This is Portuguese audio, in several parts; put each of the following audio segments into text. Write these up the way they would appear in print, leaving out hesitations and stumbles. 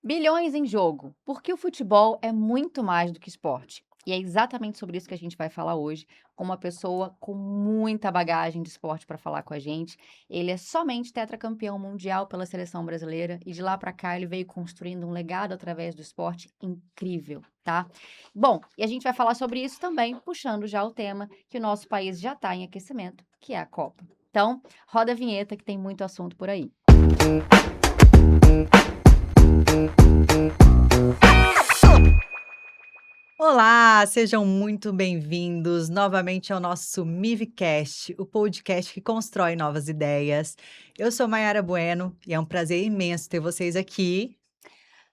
Bilhões em jogo, porque o futebol é muito mais do que esporte. E é exatamente sobre isso que a gente vai falar hoje, com uma pessoa com muita bagagem de esporte para falar com a gente. Ele é somente tetracampeão mundial pela seleção brasileira e de lá para cá ele veio construindo um legado através do esporte incrível, tá? Bom, e a gente vai falar sobre isso também, puxando já o tema que o nosso país já está em aquecimento, que é a Copa. Então, roda a vinheta que tem muito assunto por aí. Olá, sejam muito bem-vindos novamente ao nosso Mivcast, o podcast que constrói novas ideias. Eu sou Mayara Bueno e é um prazer imenso ter vocês aqui.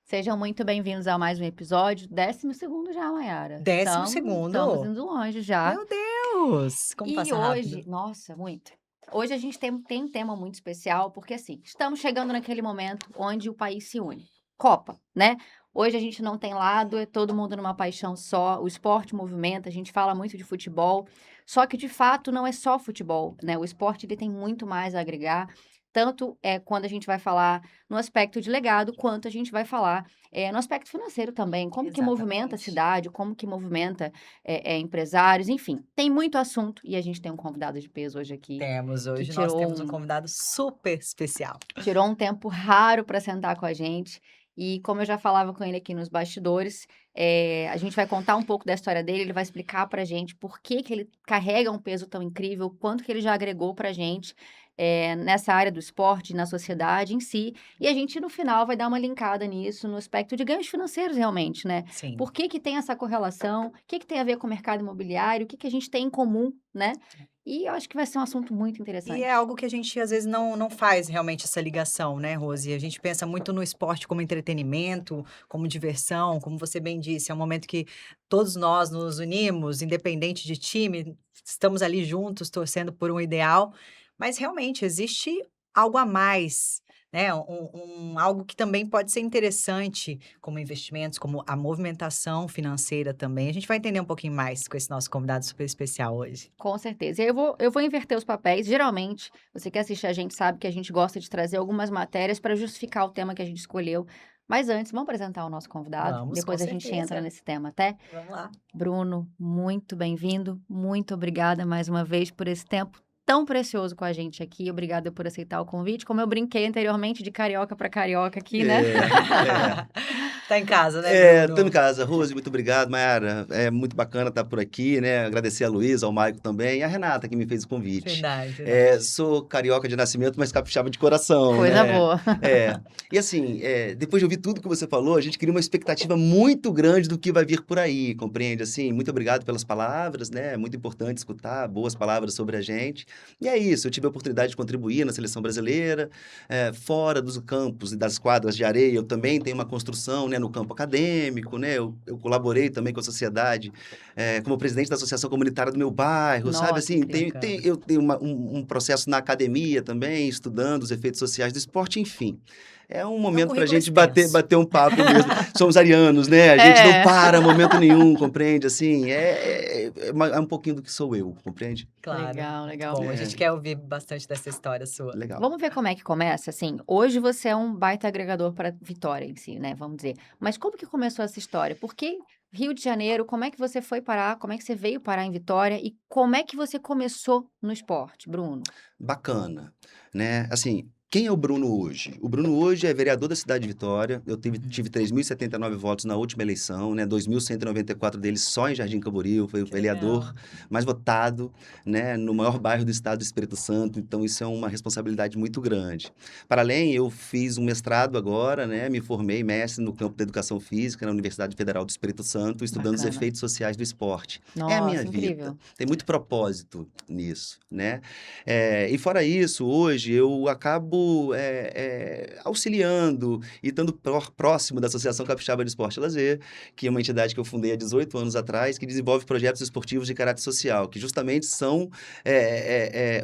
Sejam muito bem-vindos a mais um episódio, 12º já, Mayara. Décimo Estamos segundo. indo longe já. Meu Deus, como E passa hoje, rápido. nossa, muito. Hoje a gente tem um tema muito especial, porque assim, estamos chegando naquele momento onde o país se une. Copa, né? Hoje a gente não tem lado, é todo mundo numa paixão só, o esporte movimenta, a gente fala muito de futebol, só que de fato não é só futebol, né? O esporte ele tem muito mais a agregar, tanto quando a gente vai falar no aspecto de legado, quanto a gente vai falar no aspecto financeiro também, como que movimenta a Exatamente. cidade, como que movimenta empresários, enfim, tem muito assunto e a gente tem um convidado de peso hoje aqui que Nós temos um convidado super especial. tirou um tempo raro para sentar com a gente. E como eu já falava com ele aqui nos bastidores, a gente vai contar um pouco da história dele, ele vai explicar pra gente por que que ele carrega um peso tão incrível, quanto que ele já agregou pra gente, nessa área do esporte, na sociedade em si. E a gente, no final, vai dar uma linkada nisso, no aspecto de ganhos financeiros, realmente, né? Sim. Por que que tem essa correlação? O que que tem a ver com o mercado imobiliário? O que que a gente tem em comum, né? E eu acho que vai ser um assunto muito E interessante. é algo que a gente às vezes não faz realmente essa ligação, né, Rose? A gente pensa muito no esporte como entretenimento, como diversão, como você bem disse, é um momento que todos nós nos unimos, independente de time, estamos ali juntos torcendo por um ideal, mas realmente existe algo a mais, né? Algo que também pode ser interessante, como investimentos, como a movimentação financeira também. A gente vai entender um pouquinho mais com esse nosso convidado super especial hoje. Com certeza. E aí eu vou inverter os papéis. Geralmente, você que assiste a gente sabe que a gente gosta de trazer algumas matérias para justificar o tema que a gente escolheu. Mas antes, vamos apresentar o nosso convidado? Vamos, com Depois a gente entra certeza. nesse tema, até. Vamos lá. Bruno, muito bem-vindo. Muito obrigada mais uma vez por esse tempo tão precioso com a gente aqui. Obrigada por aceitar o convite. Como eu brinquei anteriormente, de carioca para carioca aqui, né? Tá em casa, né, Tô em Bruno? casa. Rose, muito obrigado, Mayara. É muito bacana estar por aqui, né? Agradecer a Luísa, ao Maico também, e a Renata que me fez o convite. Verdade, verdade. Sou carioca de nascimento, mas capixaba de coração, Coisa né? boa. E assim, depois de ouvir tudo que você falou, a gente cria uma expectativa muito grande do que vai vir por aí, compreende? Assim, muito obrigado pelas palavras, né? É muito importante escutar boas palavras sobre a gente. E é isso, eu tive a oportunidade de contribuir na seleção brasileira, fora dos campos e das quadras de areia, eu também tenho uma construção, né, no campo acadêmico, né? Eu colaborei também com a sociedade, como presidente da associação comunitária do meu bairro, sabe? Nossa, Assim, incrível. eu tenho um processo na academia também, estudando os efeitos sociais do esporte, enfim. É um momento para a currículo gente extenso. bater um papo mesmo. Somos arianos, né? A gente não para momento nenhum, compreende? Assim, é um pouquinho do que sou eu, compreende? Claro. Legal, Muito legal. bom, a gente quer ouvir bastante dessa história sua. Legal. Vamos ver como é que começa, assim. Hoje você é um baita agregador para Vitória em si, né? Vamos dizer. Mas como que começou essa história? Por que Rio de Janeiro? Como é que você foi parar? Como é que você veio parar em Vitória? E como é que você começou no esporte, Bruno? Bacana, né? Assim, quem é o Bruno hoje? O Bruno hoje é vereador da cidade de Vitória. Eu tive 3.079 votos na última eleição, né? 2.194 deles só em Jardim Camboriú. Foi o Que legal. vereador mais votado, né? No maior bairro do estado do Espírito Santo. Então, isso é uma responsabilidade muito grande. Para além, eu fiz um mestrado agora, né? Me formei mestre no campo da educação física na Universidade Federal do Espírito Santo, estudando os Bacana. efeitos sociais do esporte. É a Nossa, minha vida. incrível. Tem muito propósito nisso, né? E fora isso, hoje eu acabo auxiliando e estando próximo da Associação Capixaba de Esporte e Lazer, que é uma entidade que eu fundei há 18 anos atrás, que desenvolve projetos esportivos de caráter social, que justamente são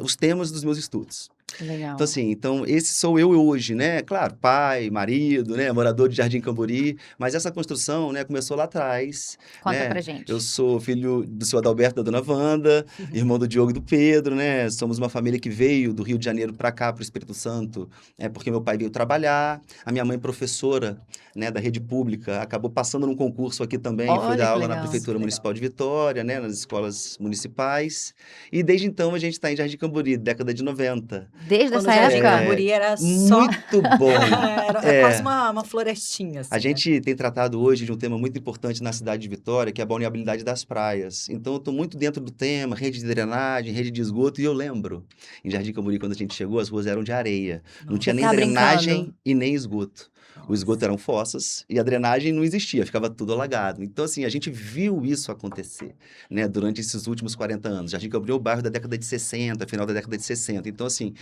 os temas dos meus estudos. Legal. Então, assim, esse sou eu hoje, né? Claro, pai, marido, né? Morador de Jardim Cambori, mas essa construção, né, começou lá atrás, Conta né? pra gente. Eu sou filho do seu Adalberto e da dona Wanda, irmão do Diogo e do Pedro, né? Somos uma família que veio do Rio de Janeiro para cá, para o Espírito Santo, porque meu pai veio trabalhar, a minha mãe professora né, da rede pública, acabou passando num concurso aqui também, fui Olha dar que aula na legal. Prefeitura Legal. Municipal de Vitória, né, nas escolas municipais, e desde então a gente está em Jardim Camburi, década de 90. Desde Quando o essa Jardim época? Camburi era só... Muito bom! Era quase uma florestinha, A assim, né? gente tem tratado hoje de um tema muito importante na cidade de Vitória, que é a balneabilidade das praias. Então, eu estou muito dentro do tema, rede de drenagem, rede de esgoto, e eu lembro, em Jardim Camburi, quando a gente chegou, as ruas eram de areia. Não tinha Você nem tá drenagem brincando? e nem esgoto. O esgoto eram fossas e a drenagem não existia, ficava tudo alagado. Então, assim, a gente viu isso acontecer, né, durante esses últimos 40 anos. Jardim Camburi é o bairro da década de 60, final da década de 60. Então, assim,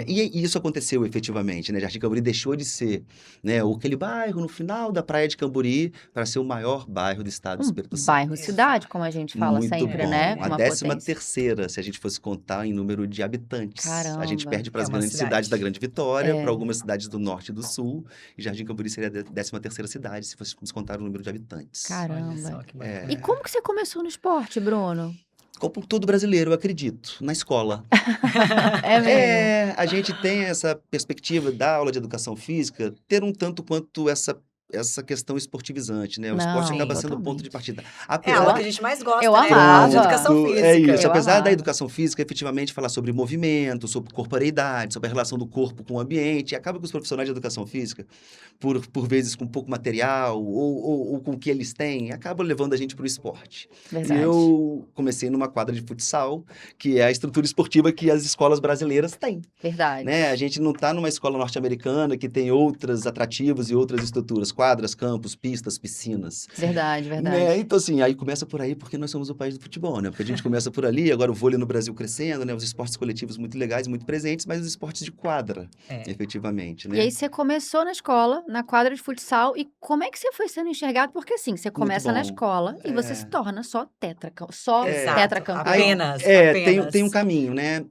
e isso aconteceu efetivamente, né? Jardim Camburi deixou de ser, né, aquele bairro no final da praia de Camburi para ser o maior bairro do estado do Um Espírito Santo. bairro-cidade, como a gente fala Muito sempre, né? bom. Com A uma 13ª, potência. se a gente fosse contar em número de habitantes. A gente Caramba. perde para É as uma grandes cidades da cidade. Grande Vitória, para É. algumas cidades do norte e do sul, e Jardim Camburi seria a 13ª cidade, se fôssemos contar o número de habitantes. Olha só Caramba. que E bacana. como que você começou no esporte, Bruno? Como todo brasileiro, eu acredito, na escola. É mesmo? A gente tem essa perspectiva da aula de educação física ter um tanto quanto essa questão esportivizante, né? O esporte Não, acaba sendo o ponto totalmente. de partida. É a Eu, aula Apesar que a a- gente mais gosta, eu né? A de amava. educação Pronto, física. é isso. Eu Apesar da amava. educação física efetivamente falar sobre movimento, sobre corporeidade, sobre a relação do corpo com o ambiente, acaba que os profissionais de educação física, por vezes com pouco material ou com o que eles têm, acabam levando a gente para o esporte. E Verdade. eu comecei numa quadra de futsal, que é a estrutura esportiva que as escolas brasileiras têm, Verdade. né? A gente não está numa escola norte-americana que tem outros atrativos e outras estruturas, quadras, campos, pistas, piscinas. Verdade, Né? verdade. Então, assim, aí começa por aí porque nós somos o país do futebol, né? Porque a gente começa por ali, agora o vôlei no Brasil crescendo, né? Os esportes coletivos muito legais, muito presentes, mas os esportes de quadra, É. efetivamente, E aí né? você começou na escola, na quadra de futsal, e como é que você foi sendo enxergado? Porque assim, você Muito começa na bom. escola e você se É. torna só Exato. tetracampeão. Aí, Apenas, tem um apenas. caminho, né?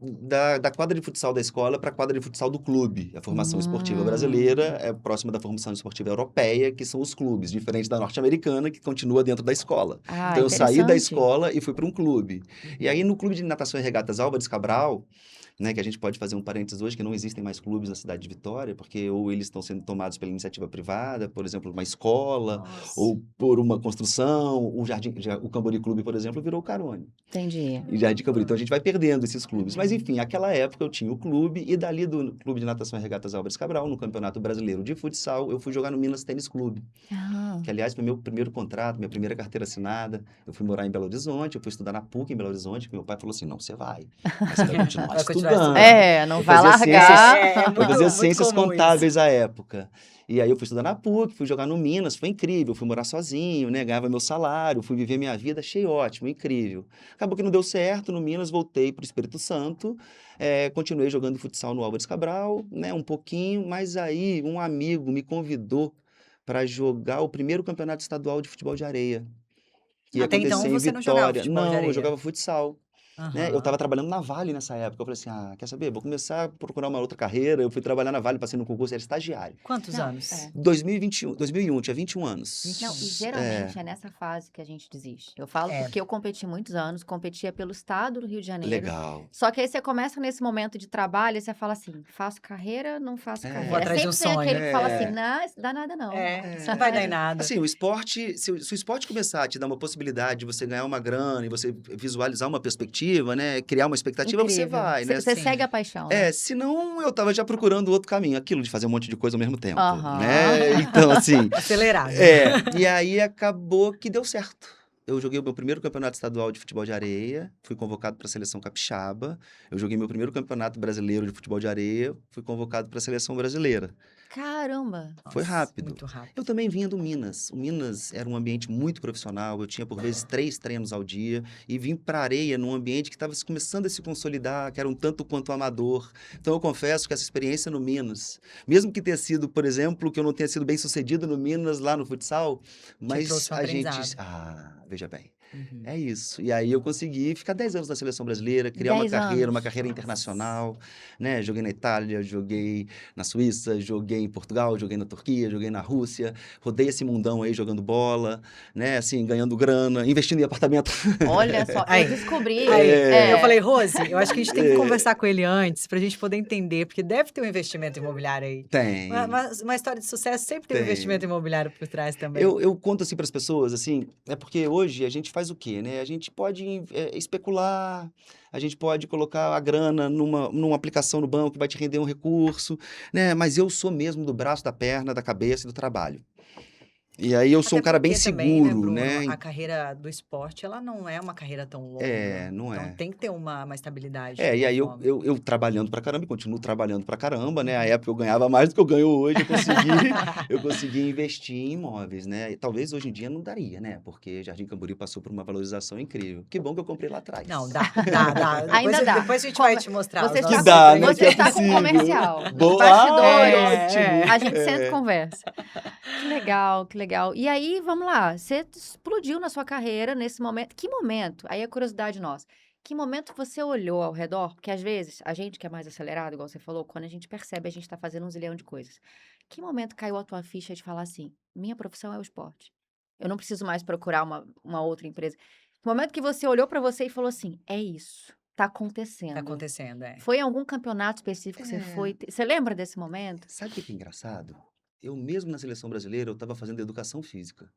Da quadra de futsal da escola para a quadra de futsal do clube. A formação esportiva Hum, brasileira é próxima da formação esportiva europeia, que são os clubes, diferente da norte-americana, que continua dentro da escola. ah, Então, eu saí da interessante. escola e fui para um clube. E aí, no Clube de Natação e Regatas Álvares Cabral, né, que a gente pode fazer um parênteses hoje, que não existem mais clubes na cidade de Vitória, porque ou eles estão sendo tomados pela iniciativa privada, por exemplo, uma escola, Nossa. ou por uma construção. O Cambori Clube, por exemplo, virou o Carone. Entendi. E Jardim Cambori. Então a gente vai perdendo esses clubes. Mas enfim, naquela época eu tinha o clube, e dali do Clube de Natação e Regatas Álvares Cabral, no Campeonato Brasileiro de Futsal, eu fui jogar no Minas Tênis Clube, Ah, que aliás foi meu primeiro contrato, minha primeira carteira assinada. Eu fui morar em Belo Horizonte, eu fui estudar na PUC em Belo Horizonte, que meu pai falou assim: não, você vai, mas você vai continuar Vai continuar estudando. estudando. é, não Eu vai fazia largar. eu fazia muito ciências comum contábeis à época. E aí eu fui estudar na PUC, fui jogar no Minas, foi incrível, fui morar sozinho, né? Ganhava meu salário, fui viver minha vida, achei ótimo, incrível. Acabou que não deu certo, no Minas voltei para o Espírito Santo, continuei jogando futsal no Álvares Cabral, né? Um pouquinho, mas aí um amigo me convidou para jogar o primeiro campeonato estadual de futebol de areia, que ia Até então acontecer em você não jogava Vitória. futebol de Não, eu areia. jogava futsal. Né? Eu Aham. estava trabalhando na Vale nessa época. Eu falei assim: quer saber? Vou começar a procurar uma outra carreira. Eu fui trabalhar na Vale, passei no concurso, era estagiário. Quantos Não, anos? é. 2001, tinha 21 anos. Não, e geralmente é nessa fase que a gente desiste. Eu falo É. porque eu competi muitos anos, competia pelo estado do Rio de Janeiro. Legal. Só que aí você começa nesse momento de trabalho e você fala assim, faço carreira, não faço É. carreira. Vou atrás de um Sempre tem sonho. aquele que fala assim, É. não, isso dá nada não. Isso não vai dar em nada. Assim, o esporte, se o esporte começar a te dar uma possibilidade de você ganhar uma grana e você visualizar uma perspectiva, né? Criar uma expectativa, você Incrível. vai, né? Você Sim. segue a paixão, né? Senão eu tava já procurando outro caminho, aquilo de fazer um monte de coisa ao mesmo tempo, Aham. né? Então, assim, Acelerado. e aí acabou que deu certo. Eu joguei o meu primeiro campeonato estadual de futebol de areia, fui convocado para a seleção capixaba. Eu joguei meu primeiro campeonato brasileiro de futebol de areia, fui convocado para a seleção brasileira. Caramba. Foi Nossa, rápido. Muito rápido. Eu também vinha do Minas. O Minas era um ambiente muito profissional. Eu tinha, por vezes, 3 treinos ao dia. E vim para a areia num ambiente que estava começando a se consolidar, que era um tanto quanto amador. Então, eu confesso que essa experiência no Minas, mesmo que tenha sido, por exemplo, que eu não tenha sido bem sucedido no Minas, lá no futsal, mas trouxe um a gente... aprendizado. veja bem. Uhum. É isso. E aí eu consegui ficar 10 anos na seleção brasileira, criar 10 uma anos. carreira Nossa. internacional, né? Joguei na Itália, joguei na Suíça, joguei em Portugal, joguei na Turquia, joguei na Rússia, rodei esse mundão aí jogando bola, né? Assim, ganhando grana, investindo em apartamento. Olha só, eu Aí, descobri. aí, eu falei, É, Rose, eu acho que a gente tem que conversar com ele antes pra gente poder entender, porque deve ter um investimento imobiliário aí. Tem, Uma história de sucesso sempre tem um investimento tem. imobiliário por trás também. Eu conto assim para as pessoas, assim, é porque hoje a gente faz o quê, né? A gente pode especular, a gente pode colocar a grana numa aplicação no banco que vai te render um recurso, né? Mas eu sou mesmo do braço, da perna, da cabeça e do trabalho. E aí eu sou Até um cara bem porque também, né, seguro, Bruno, né? a carreira do esporte, ela não é uma carreira tão É, longa. não Então é. tem que ter uma estabilidade de É, e alguma aí eu, forma. eu, eu trabalhando pra caramba, e continuo trabalhando pra caramba, né? A Uhum. época eu ganhava mais do que eu ganho hoje, eu consegui investir em imóveis, né? E talvez hoje em dia não daria, né? Porque Jardim Camburi passou por uma valorização incrível. Que bom que eu comprei lá Não, atrás. dá. Depois, ainda dá. depois a gente vai te mostrar Você os está Que nossos com, dá, né? Que você é empreendimentos. está com possível. comercial. Nos Boa, ai, bastidores, ótimo. a gente senta e É. conversa. Que legal, que legal. E aí, vamos lá, você explodiu na sua carreira nesse momento. Que momento? Aí a curiosidade nossa. Que momento você olhou ao redor? Porque às vezes, a gente que é mais acelerado, igual você falou, quando a gente percebe, a gente tá fazendo um zilhão de coisas. Que momento caiu a tua ficha de falar assim: minha profissão é o esporte. Eu não preciso mais procurar uma outra empresa. Que momento que você olhou pra você e falou assim: é isso, tá Tá acontecendo. acontecendo, é. Foi em algum campeonato específico que você É. foi? Você lembra desse momento? Sabe o que que é engraçado? Eu mesmo na seleção brasileira, eu estava fazendo educação física.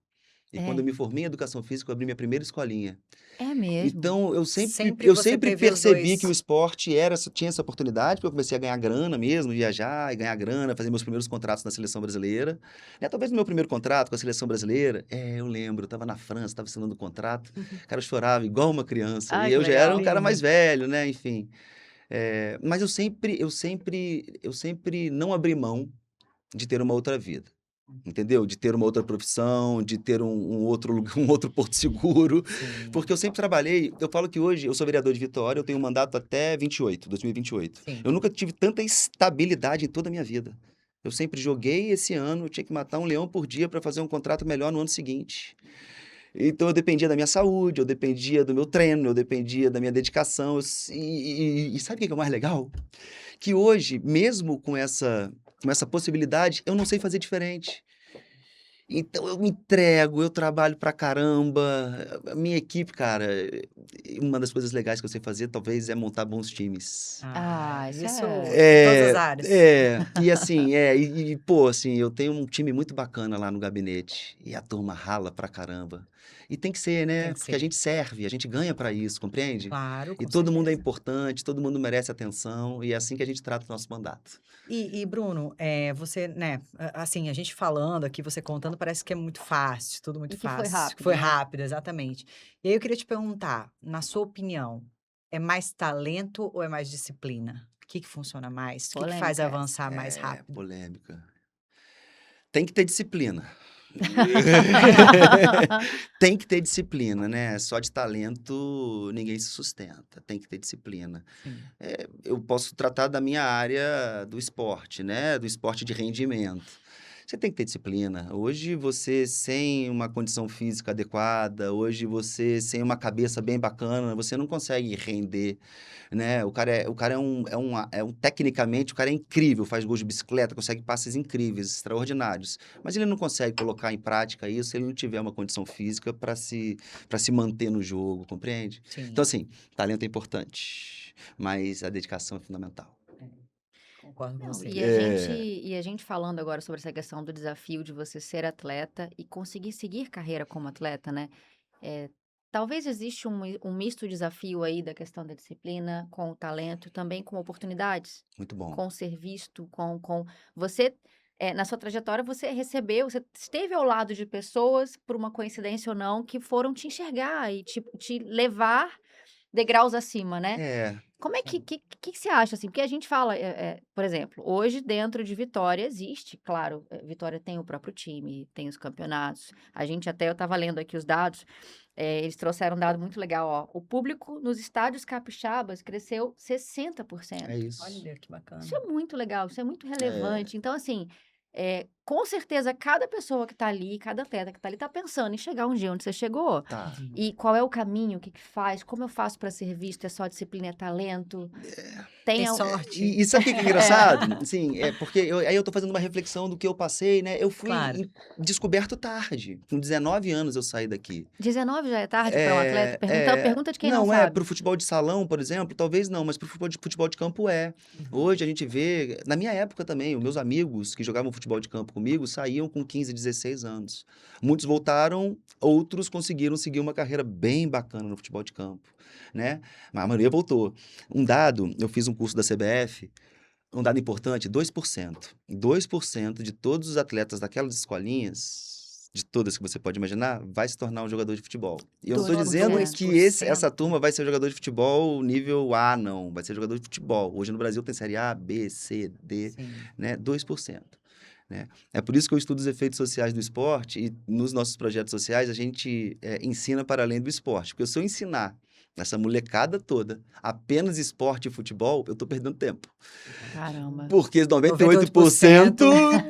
E quando eu É, me formei em educação física, eu abri minha primeira escolinha. é mesmo. Então, eu sempre, Sempre eu você sempre prevê os percebi que o dois. esporte tinha essa oportunidade, porque eu comecei a ganhar grana mesmo, viajar e ganhar grana, fazer meus primeiros contratos na seleção brasileira. Né, talvez no meu primeiro contrato com a seleção brasileira, eu lembro, eu estava na França, estava assinando um contrato, cara, eu chorava igual uma criança, e Ai, que eu já era legal. um cara mais Lindo. velho, né, enfim. Mas eu sempre não abri mão de ter uma outra vida. Entendeu? De ter uma outra profissão, de ter um outro um outro porto seguro, Sim, porque eu sempre trabalhei eu falo que hoje eu sou vereador de Vitória, eu tenho um mandato até 2028. sim. Eu nunca tive tanta estabilidade em toda a minha vida. Eu sempre joguei esse ano, eu tinha que matar um leão por dia para fazer um contrato melhor no ano seguinte. Então eu dependia da minha saúde, eu dependia do meu treino, eu dependia da minha dedicação, e sabe o que que é o mais legal? Que hoje, mesmo com essa possibilidade, eu não sei fazer diferente. Então eu me entrego, eu trabalho pra caramba. A minha equipe, cara, uma das coisas legais que eu sei fazer talvez é montar bons times. Ah, isso Isso é. em todas as É, áreas. e assim, pô, assim, eu tenho um time muito bacana lá no gabinete e a turma rala pra caramba. E tem que ser, Tem né? que Porque a ser. gente serve, a gente ganha pra isso, compreende? Claro, E com todo mundo é certeza. importante, todo mundo merece atenção e é assim que a gente trata o nosso mandato. Bruno, você, né, assim, a gente falando aqui, você contando, parece que é muito fácil, tudo muito E que foi fácil, que rápido, foi né? rápido, exatamente. E aí eu queria te perguntar, na sua opinião, é mais talento ou é mais disciplina? O que que funciona mais? O que que faz Polêmica essa. avançar mais É, rápido? polêmica. Tem que ter disciplina. Tem que ter disciplina, né? Só de talento ninguém se sustenta. Tem que ter disciplina. Sim. Eu posso tratar da minha área do esporte, né? Do esporte de rendimento. Você tem que ter disciplina. Hoje você sem uma condição física adequada, hoje você sem uma cabeça bem bacana, você não consegue render, né? Tecnicamente, o cara é incrível, faz gols de bicicleta, consegue passes incríveis, extraordinários. Mas ele não consegue colocar em prática isso se ele não tiver uma condição física para se manter no jogo, compreende? Então, Sim, assim, talento é importante, mas a dedicação é fundamental. é, concordo com Não, você. e a gente falando agora sobre essa questão do desafio de você ser atleta e conseguir seguir carreira como atleta, né? É, talvez existe um misto desafio aí da questão da disciplina com o talento, também com oportunidades, Muito bom. com ser visto, com você, na sua trajetória, você esteve ao lado de pessoas, por uma coincidência ou não, que foram te enxergar e te levar degraus acima, né? É, Como é que, Sim. que, que você acha, assim? Porque a gente fala, por exemplo, hoje dentro de Vitória existe, claro, Vitória tem o próprio time, tem os campeonatos. Eu estava lendo aqui os dados, eles trouxeram um dado muito legal, ó. O público nos estádios capixabas cresceu é 60%. isso. Olha que Isso é bacana. muito legal, isso é muito É, relevante. Então, assim, com certeza, cada pessoa que tá ali, cada atleta que tá ali, tá pensando em chegar um dia onde você chegou. Tá. E qual é o caminho, o que que faz, como eu faço para ser visto, é só disciplina, é talento? Tem Tem al- sorte. E sabe o que que é engraçado? Assim, porque aí eu tô fazendo uma reflexão do que eu passei, né? Eu fui Claro. descoberto tarde. Com 19 anos eu saí daqui. 19 já é tarde para um atleta? Pergunta de quem não Não, sabe. pro futebol de salão, por exemplo, talvez não, mas pro futebol de campo é. Hoje a gente vê, na minha época também, os meus amigos que jogavam futebol de campo comigo saíam com 15, 16 anos. Muitos voltaram, outros conseguiram seguir uma carreira bem bacana no futebol de campo, né? Mas a maioria voltou. Um dado, eu fiz um curso da CBF, um dado importante, 2%. 2% de todos os atletas daquelas escolinhas, de todas que você pode imaginar, vai se tornar um jogador de futebol. E eu não estou dizendo 2%. que essa turma vai ser jogador de futebol nível A, não. Vai ser jogador de futebol. Hoje no Brasil tem série A, B, C, D, Sim. né? 2%. Né? É por isso que eu estudo os efeitos sociais do esporte e nos nossos projetos sociais a gente ensina para além do esporte. Porque se eu ensinar essa molecada toda apenas esporte e futebol, eu estou perdendo tempo. Caramba. Porque os 98% 98%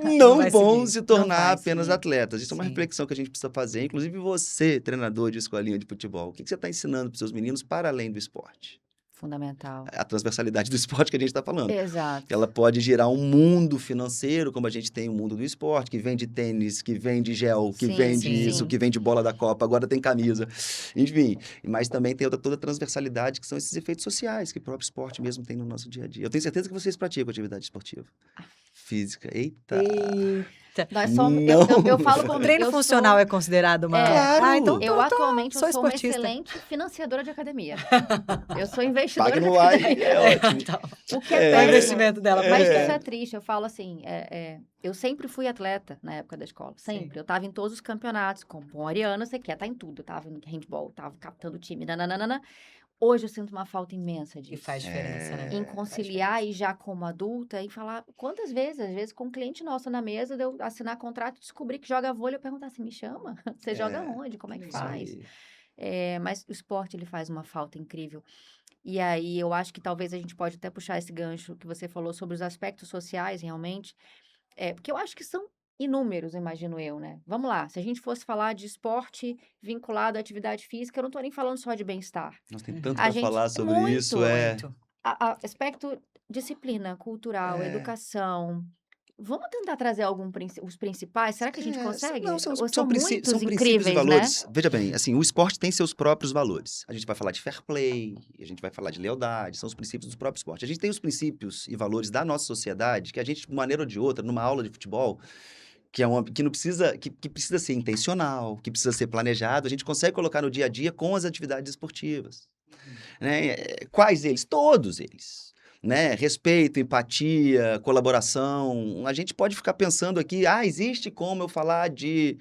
não não vai vão seguir, se não tornar vai apenas seguir. atletas. Isso é uma Sim. reflexão que a gente precisa fazer, inclusive você, treinador de escolinha de futebol. O que você está ensinando para os seus meninos para além do esporte? Fundamental. A transversalidade do esporte que a gente está falando. Exato. Ela pode gerar um mundo financeiro, como a gente tem o mundo do esporte, que vende tênis, que vende gel, que Sim, vende sim. isso, que vende bola da Copa, agora tem camisa. Enfim, mas também tem toda a transversalidade, que são esses efeitos sociais que o próprio esporte mesmo tem no nosso dia a dia. Eu tenho certeza que vocês praticam atividade esportiva. Física. Eita! Eita. Nós somos. Não. Eu falo O por mim. treino eu funcional sou, é considerado uma. Claro. Ah, então eu atualmente sou eu sou uma esportista. excelente financiadora de academia. Eu sou investidora Paga de no like, academia. é ótimo. Então, O que É. é é o péssimo. investimento dela. Mas pra isso cá. é triste. Eu falo assim, eu sempre fui atleta na época da escola. Sempre. Sim. Eu tava em todos os campeonatos. Como bom ariano, você quer estar em tudo. Eu tava no handball, tava captando o time, nananana. Hoje eu sinto uma falta imensa E disso. faz diferença, né? Em Faz conciliar diferença. e já como adulta e falar quantas vezes, às vezes com um cliente nosso na mesa, de eu assinar contrato, descobrir que joga vôlei, eu perguntar assim, me chama? Você joga onde? Como é que Isso faz? Aí. Mas o esporte, ele faz uma falta incrível. E aí, eu acho que talvez a gente pode até puxar esse gancho que você falou sobre os aspectos sociais, realmente. Porque eu acho que são inúmeros, imagino eu, né? Vamos lá, se a gente fosse falar de esporte vinculado à atividade física, eu não tô nem falando só de bem-estar. Nós tem tanto A para gente, falar sobre isso, muito. Muito. Aspecto disciplina, cultural, É. educação. Vamos tentar trazer os principais? Será que a gente consegue? Não, Ou são muitos são princípios e incríveis, né? valores. Veja bem, assim, o esporte tem seus próprios valores. A gente vai falar de fair play, a gente vai falar de lealdade, são os princípios do próprio esporte. A gente tem os princípios e valores da nossa sociedade, que a gente, de uma maneira ou de outra, numa aula de futebol, que não precisa, que precisa ser intencional, que precisa ser planejado, a gente consegue colocar no dia a dia com as atividades esportivas. Né? Quais eles? Todos eles. Né? Respeito, empatia, colaboração. A gente pode ficar pensando aqui, existe como eu falar de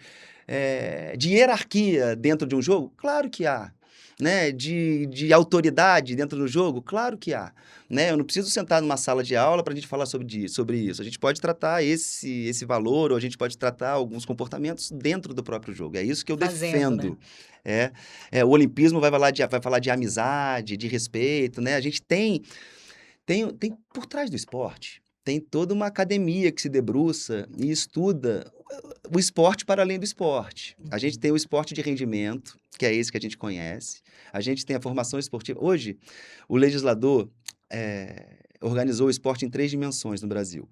hierarquia dentro de um jogo? Claro que há. Né? De autoridade dentro do jogo? Claro que há. Né? Eu não preciso sentar numa sala de aula para a gente falar sobre isso. A gente pode tratar esse valor, ou a gente pode tratar alguns comportamentos dentro do próprio jogo. É isso que eu Fazendo, defendo. O olimpismo vai falar de amizade, de respeito, né? A gente tem por trás do esporte, tem toda uma academia que se debruça e estuda o esporte para além do esporte. A gente tem o esporte de rendimento, que é esse que a gente conhece. A gente tem a formação esportiva. Hoje, o legislador organizou o esporte em 3 dimensões no Brasil.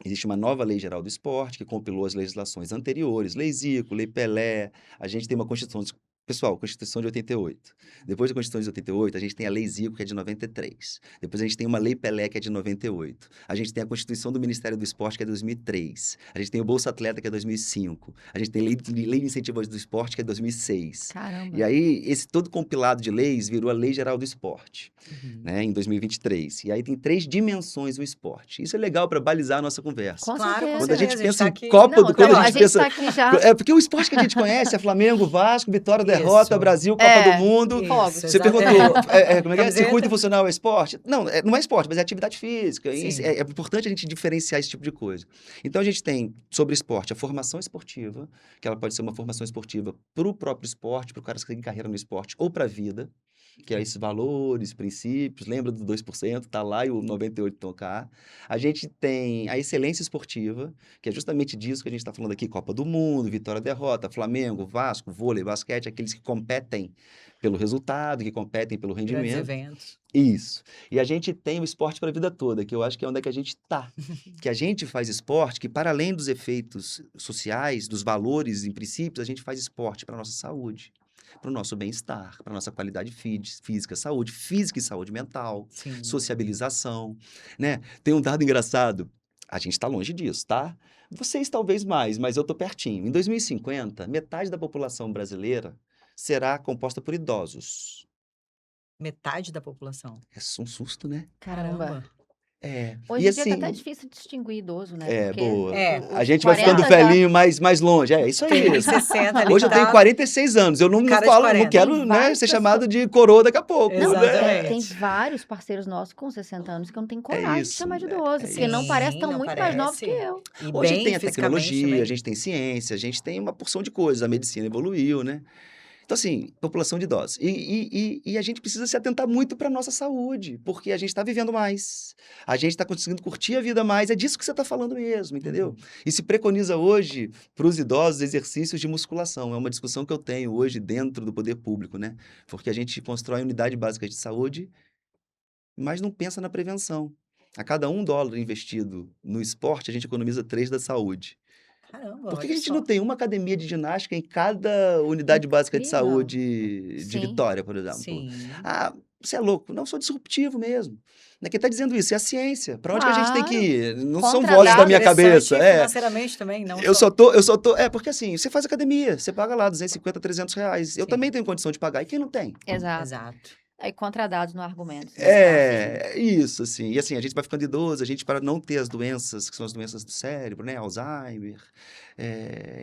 Existe uma nova Lei Geral do Esporte, que compilou as legislações anteriores, Lei Zico, Lei Pelé. A gente tem uma Constituição Pessoal, Constituição de 88. Depois da Constituição de 88, a gente tem a Lei Zico, que é de 93. Depois a gente tem uma Lei Pelé, que é de 98. A gente tem a Constituição do Ministério do Esporte, que é de 2003. A gente tem o Bolsa Atleta, que é 2005. A gente tem Lei de Incentivo do Esporte, que é 2006. Caramba. E aí, esse todo compilado de leis virou a Lei Geral do Esporte, né, em 2023. E aí tem 3 dimensões o esporte. Isso é legal para balizar a nossa conversa. Com Claro, certeza. com Quando a gente certeza, pensa tá em aqui. Copa Não, do... tá Quando bom, a gente pensa... tá aqui já. Porque o esporte que a gente conhece é Flamengo, Vasco, vitória, derrota, Isso. Brasil, Copa do Mundo. Fogos. Isso, Você exato. perguntou, como é que é? Camiseta. Circuito funcional é esporte? Não, não é esporte, mas é atividade física. E Sim. é importante a gente diferenciar esse tipo de coisa. Então, a gente tem, sobre esporte, a formação esportiva, que ela pode ser uma formação esportiva para o próprio esporte, para o cara que tem carreira no esporte, ou para a vida. que é esses valores, princípios, lembra do 2%, tá lá e o 98 estão cá. A gente tem a excelência esportiva, que é justamente disso que a gente está falando aqui, Copa do Mundo, vitória, derrota, Flamengo, Vasco, vôlei, basquete, aqueles que competem pelo resultado, que competem pelo Grandes rendimento. eventos. Isso. E a gente tem o esporte para a vida toda, que eu acho que é onde é que a gente está. Que a gente faz esporte, que para além dos efeitos sociais, dos valores e princípios, a gente faz esporte para a nossa saúde, para o nosso bem-estar, para a nossa qualidade física e saúde mental, Sim. sociabilização, né? Tem um dado engraçado, a gente está longe disso, tá? Vocês talvez mais, mas eu estou pertinho. Em 2050, metade da população brasileira será composta por idosos. Metade da população. É um susto, né? Caramba. É. Hoje E em dia tá até assim, difícil distinguir idoso, né? é, Porque boa. É. A gente vai ficando 40 já- velhinho mais longe. É isso aí Tem mesmo. 60 ali Hoje eu que tenho tá- 46 anos. Eu não cara de falo, não 40. quero, Tem né, várias ser pessoas- chamado de coroa daqui a pouco. Não, né? Exatamente. tem vários parceiros nossos com 60 anos que eu não tenho É coragem de isso, chamar de é idoso, porque não isso. parece Sim, tão não muito mais novos parece. que eu. E Hoje bem tem a fisicamente tecnologia, também. a gente tem ciência, a gente tem uma porção de coisas, a medicina evoluiu, né? Então, assim, população de idosos. E a gente precisa se atentar muito para a nossa saúde, porque a gente está vivendo mais, a gente está conseguindo curtir a vida mais, é disso que você está falando mesmo, entendeu? Uhum. E se preconiza hoje para os idosos exercícios de musculação. É uma discussão que eu tenho hoje dentro do poder público, né? Porque a gente constrói unidade básica de saúde, mas não pensa na prevenção. A cada $1 investido no esporte, a gente economiza 3 da saúde. Caramba, Por que olha a gente só. não tem uma academia de ginástica em cada unidade básica de Incrível. saúde de Sim. Vitória, por exemplo? Sim. Ah, você é louco. Não, sou disruptivo mesmo. Quem está dizendo isso é a ciência. Para onde que a gente tem que ir? Não são Contra vozes da dados. minha cabeça. Interessante É, financeiramente também, não eu só tô... É, porque assim, você faz academia, você paga lá 250, R$300. Eu Sim. também tenho condição de pagar. E quem não tem? Exato. Exato. Aí contra dados no argumento. É, isso, assim. E assim, a gente vai ficando idoso, a gente para não ter as doenças, que são as doenças do cérebro, né? Alzheimer,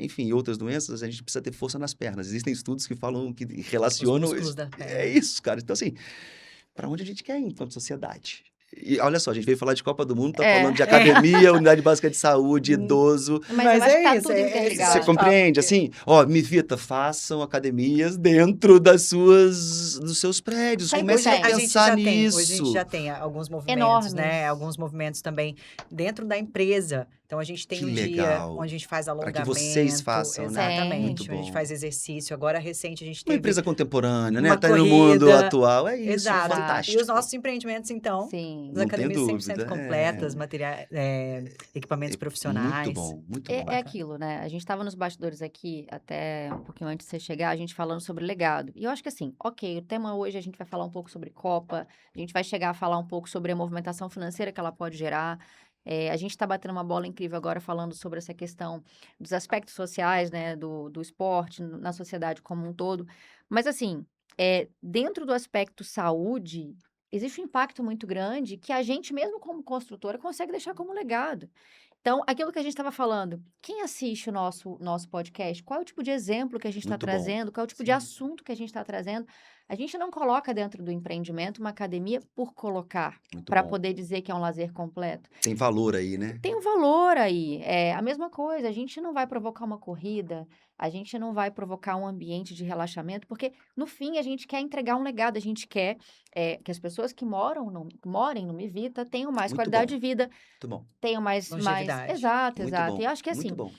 enfim, outras doenças, a gente precisa ter força nas pernas. Existem estudos que falam, que Os relacionam músculos isso. da perna. É isso, cara. Então, assim, para onde a gente quer ir enquanto sociedade? E olha só, a gente veio falar de Copa do Mundo, tá É. falando de academia, unidade básica de saúde, idoso. Mas, Mas eu acho é que tá isso, tudo é- interligado. Você compreende? Assim, ó, Mivita, façam academias dentro dos seus prédios. Sabe Comecem por a quê? A gente pensar já nisso. hoje a gente já tem alguns movimentos, Enormes. né? Alguns movimentos também dentro da empresa. Então a gente tem Que um dia legal. onde a gente faz Pra alongamento. que vocês façam, né? Exatamente. Muito Onde a gente bom. faz exercício. Agora recente a gente Uma teve empresa contemporânea, uma né? Tá no mundo corrida. atual. É isso, Exato. fantástico. E os nossos empreendimentos, então, Sim. as Não tem academias 100% dúvida, completas, materiais, equipamentos profissionais. Muito bom, muito É, bom. é aquilo, né? A gente estava nos bastidores aqui, até um pouquinho antes de você chegar, a gente falando sobre legado. E eu acho que assim, ok, o tema hoje a gente vai falar um pouco sobre Copa, a gente vai chegar a falar um pouco sobre a movimentação financeira que ela pode gerar. A gente está batendo uma bola incrível agora falando sobre essa questão dos aspectos sociais, né, do esporte na sociedade como um todo. Mas assim, dentro do aspecto saúde, existe um impacto muito grande que a gente, mesmo como construtora, consegue deixar como legado. Então, aquilo que a gente estava falando, quem assiste o nosso podcast, qual é o tipo de exemplo que a gente está Muito bom. trazendo, qual é o tipo de Sim. assunto que a gente está trazendo. A gente não coloca dentro do empreendimento uma academia por colocar, Muito para bom. poder dizer que é um lazer completo. Tem valor aí, né? Tem um valor aí. É a mesma coisa, a gente não vai provocar uma corrida, a gente não vai provocar um ambiente de relaxamento, porque no fim a gente quer entregar um legado, a gente quer que as pessoas que morem no Mivita tenham mais Muito qualidade bom. de vida, Muito bom. tenham mais... Longevidade. Exato, Muito exato. bom. E eu acho que Muito assim, bom.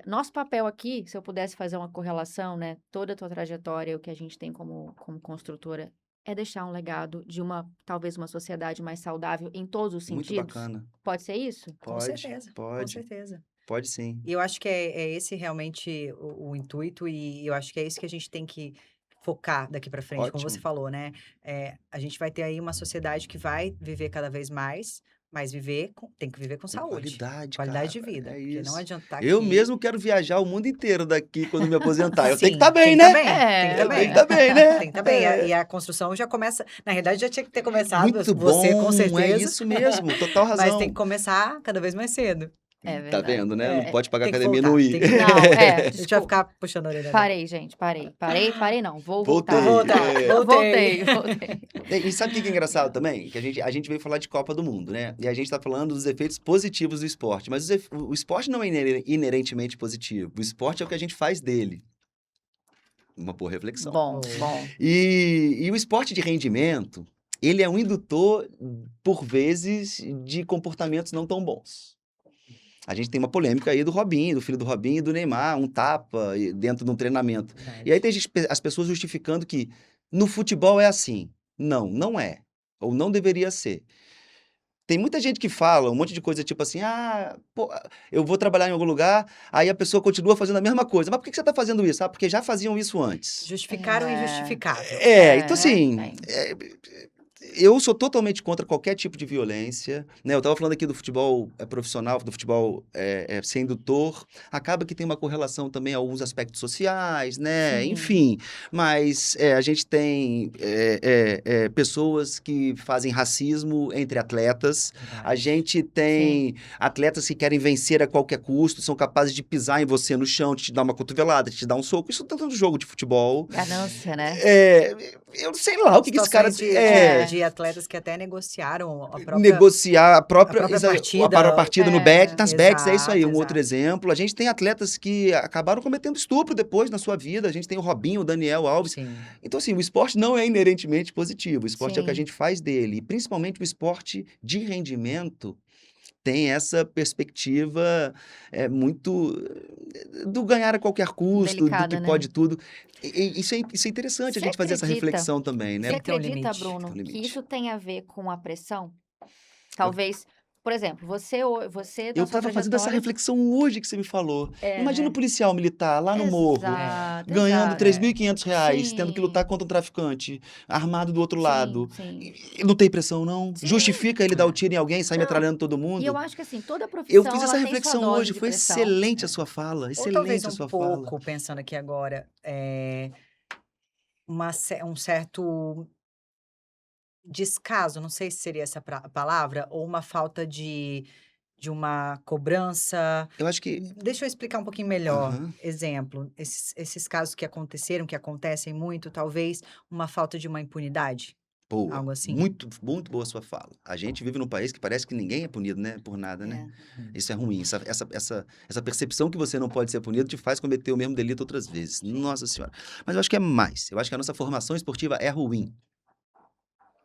nosso papel aqui, se eu pudesse fazer uma correlação, né, toda a tua trajetória, o que a gente tem como construtora, é deixar um legado de talvez uma sociedade mais saudável em todos os Muito sentidos. bacana. Pode ser isso? Com Pode, certeza. Com pode, certeza. pode sim. E eu acho que é esse realmente o intuito, e eu acho que é isso que a gente tem que focar daqui para frente, como você Ótimo. falou, né? A gente vai ter aí uma sociedade que vai viver cada vez mais, mas tem que viver com Com saúde. qualidade, Qualidade de cara. vida. É Porque não isso. adianta estar Eu aqui. mesmo quero viajar o mundo inteiro daqui quando me aposentar. Eu tenho que Sim, estar bem, tem né? que tá bem, tem que tá Eu bem. tenho que estar bem, né? Tem que tá bem. É. E a construção já começa. Na realidade, já tinha que ter começado, Muito você com bom, certeza. é isso mesmo, total Mas razão. tem que começar cada vez mais cedo. É Tá verdade. vendo, né? Não É, pode pagar tem que academia e voltar, não ir. tem que- Não, A gente vai desculpa. ficar puxando a orelha. dela. Parei, gente, parei não, vou voltar. Voltei. Voltei. E sabe o que é engraçado também? Que a gente veio falar de Copa do Mundo, né? E a gente tá falando dos efeitos positivos do esporte. Mas o esporte não é inerentemente positivo. O esporte é o que a gente faz dele. Uma boa reflexão. Bom, Boa. bom. E o esporte de rendimento, ele é um indutor, por vezes, de comportamentos não tão bons. A gente tem uma polêmica aí do Robinho, do filho do Robinho e do Neymar, um tapa dentro de um treinamento. E aí tem as pessoas justificando que no futebol é assim. Não, não é. Ou não deveria ser. Tem muita gente que fala um monte de coisa tipo assim, pô, eu vou trabalhar em algum lugar, aí a pessoa continua fazendo a mesma coisa. Mas por que você está fazendo isso? Ah, porque já faziam isso antes. Justificaram o É. injustificável. Então assim, tem. eu sou totalmente contra qualquer tipo de violência, né? Eu estava falando aqui do futebol profissional, do futebol ser indutor, acaba que tem uma correlação também a alguns aspectos sociais, né? Sim. Enfim, mas a gente tem pessoas que fazem racismo entre atletas, a gente tem atletas que querem vencer a qualquer custo, são capazes de pisar em você no chão, de te dar uma cotovelada, de te dar um soco, isso tanto no jogo de futebol. Ganância, né? Eu não sei lá o que esse cara... Situações de atletas que até negociaram a própria... negociar a própria partida. no bet, nas bets, é isso aí, um Exato. outro exemplo. A gente tem atletas que acabaram cometendo estupro depois na sua vida, a gente tem o Robinho, o Daniel Alves. Sim. Então, assim, o esporte não é inerentemente positivo, o esporte é o que a Sim. gente faz dele, e principalmente o esporte de rendimento tem essa perspectiva muito do ganhar a qualquer custo, do Delicada, que né? pode tudo. Isso é interessante Você a gente fazer essa acredita? reflexão também, né? Você Tem que ter um acredita, limite. Bruno, Tem um que limite. isso tem a ver com a pressão? Talvez, por exemplo, você na Eu sua estava fazendo essa trajetória... reflexão hoje que você me falou. Imagina né? o policial militar lá no morro, Exato, ganhando exato. R$ 3.500, tendo que Sim. lutar contra um traficante, armado do outro Sim, lado. sim. E não tem pressão, não? Sim. Justifica ele dar o tiro em alguém e sair Não. metralhando todo E mundo? eu acho que assim, toda Eu profissão fiz ela essa tem sua reflexão dose hoje, de foi pressão. excelente a sua fala, Ou talvez excelente a um sua fala. pouco, pensando aqui agora, um certo descaso, não sei se seria essa palavra, ou uma falta de uma cobrança. Eu acho que... Deixa eu explicar um pouquinho melhor. Aham. Exemplo, esses casos que aconteceram, que acontecem muito, talvez uma falta de uma impunidade, Boa, algo assim. muito, muito boa a sua fala. A gente vive num país que parece que ninguém é punido, né? Por nada, né? Isso é ruim. Essa percepção que você não pode ser punido te faz cometer o mesmo delito outras vezes. Nossa Senhora. Mas eu acho que é mais. Eu acho que a nossa formação esportiva é ruim.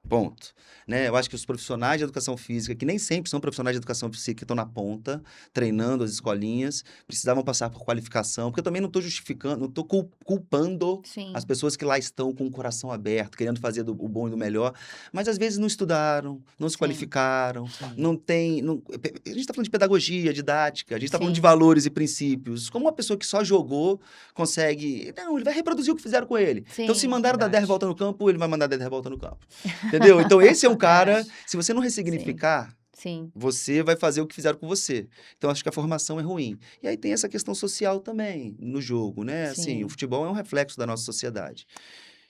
Ponto. Né? Eu acho que os profissionais de educação física, que nem sempre são profissionais de educação física que estão na ponta, treinando as escolinhas, precisavam passar por qualificação, porque eu também não estou justificando, não estou culpando Sim. as pessoas que lá estão com o coração aberto, querendo fazer o bom e do melhor, mas às vezes não estudaram, não se Sim. qualificaram, Sim. não tem... a gente está falando de pedagogia, didática, a gente está falando de Sim. valores e princípios. Como uma pessoa que só jogou consegue... Não, ele vai reproduzir o que fizeram com ele. Então, se Sim. mandaram dar 10 Verdade. voltas no campo, ele vai mandar 10 voltas no campo. Entendeu? Então, esse é um cara, É. se você não ressignificar, Sim. você vai fazer o que fizeram com você. Então, acho que a formação é ruim. E aí tem essa questão social também no jogo, né? Assim, Sim. o futebol é um reflexo da nossa sociedade.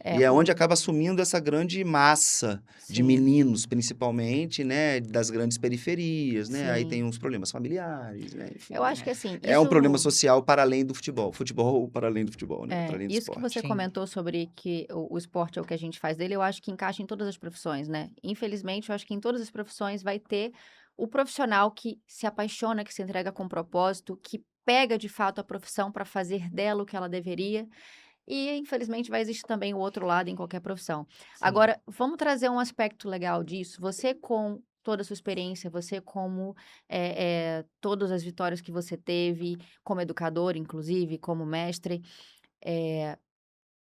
É, E é onde acaba assumindo essa grande massa de Sim. meninos, principalmente, né? Das grandes periferias, né? Aí Sim. tem uns problemas familiares, né? Enfim, Eu acho que assim, é um problema isso... social para além do futebol. Futebol para além do futebol, né? Para além do Isso que esporte. você Sim. comentou sobre que o esporte é o que a gente faz dele, eu acho que encaixa em todas as profissões, né? Infelizmente, eu acho que em todas as profissões vai ter o profissional que se apaixona, que se entrega com propósito, que pega de fato a profissão para fazer dela o que ela deveria. E, infelizmente, vai existir também o outro lado em qualquer profissão. Sim. Agora, vamos trazer um aspecto legal disso. Você, com toda a sua experiência, você, como todas as vitórias que você teve, como educador, inclusive, como mestre,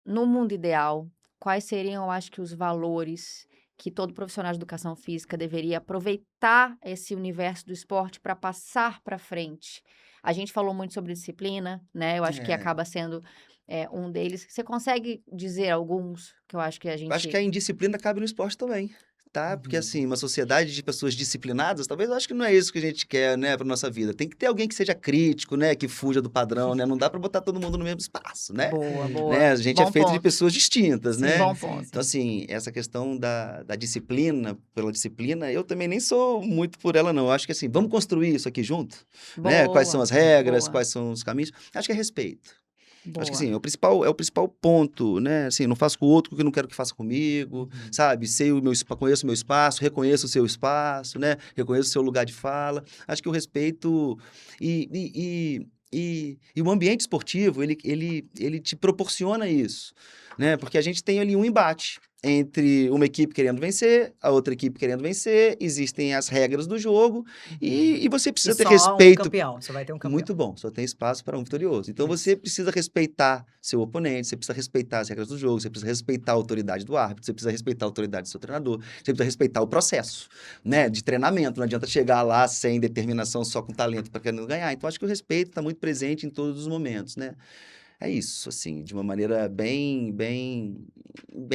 no mundo ideal, quais seriam, eu acho que, os valores que todo profissional de educação física deveria aproveitar esse universo do esporte para passar para frente? A gente falou muito sobre disciplina, né? Eu acho que É. acaba sendo um deles. Você consegue dizer alguns que eu acho que a Eu acho que gente... a indisciplina cabe no esporte também, tá? Porque, assim, uma sociedade de pessoas disciplinadas, talvez eu acho que não é isso que a gente quer, né, para nossa vida. Tem que ter alguém que seja crítico, né, que fuja do padrão, né? Não dá para botar todo mundo no mesmo espaço, né? Boa, Sim. boa. Né? A gente é Bom feito de ponto. pessoas distintas, Sim, né? bom Sim, ponto. Então, sim. assim, essa questão da disciplina, pela disciplina, eu também nem sou muito por ela, não. Eu acho que, assim, vamos construir isso aqui junto, né? Quais são Boa, as regras, boa, quais são os caminhos. Acho que é respeito. Acho que boa. assim, é o principal ponto, né? Assim, não faço com o outro o que eu não quero que faça comigo, sabe? Conheço o meu espaço, reconheço o seu espaço, né? Reconheço o seu lugar de fala. Acho que o respeito e e o ambiente esportivo, ele te proporciona isso, né? Porque a gente tem ali um embate entre uma equipe querendo vencer, a outra equipe querendo vencer, existem as regras do jogo e você E precisa ter só um respeito. campeão, só vai ter um campeão. Muito bom, só tem espaço para um vitorioso. Então Isso. você precisa respeitar seu oponente, você precisa respeitar as regras do jogo, você precisa respeitar a autoridade do árbitro, você precisa respeitar a autoridade do seu treinador, você precisa respeitar o processo, né, de treinamento. Não adianta chegar lá sem determinação, só com talento para querer ganhar. Então acho que o respeito está muito presente em todos os momentos, né? É isso, assim, de uma maneira bem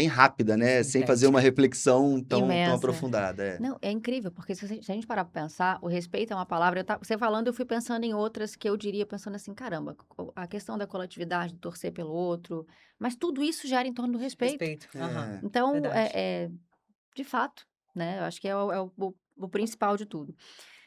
rápida, né? Sem fazer uma Sintética. reflexão tão Imensa. aprofundada. É. Não, é incrível, porque se a gente parar pra pensar, o respeito é uma palavra. Você falando, eu fui pensando em outras que eu diria, pensando assim, caramba, a questão da coletividade, do torcer pelo outro, mas tudo isso gera em torno do respeito. Respeito. Aham. Então, Verdade. de fato, né? Eu acho que o principal de tudo.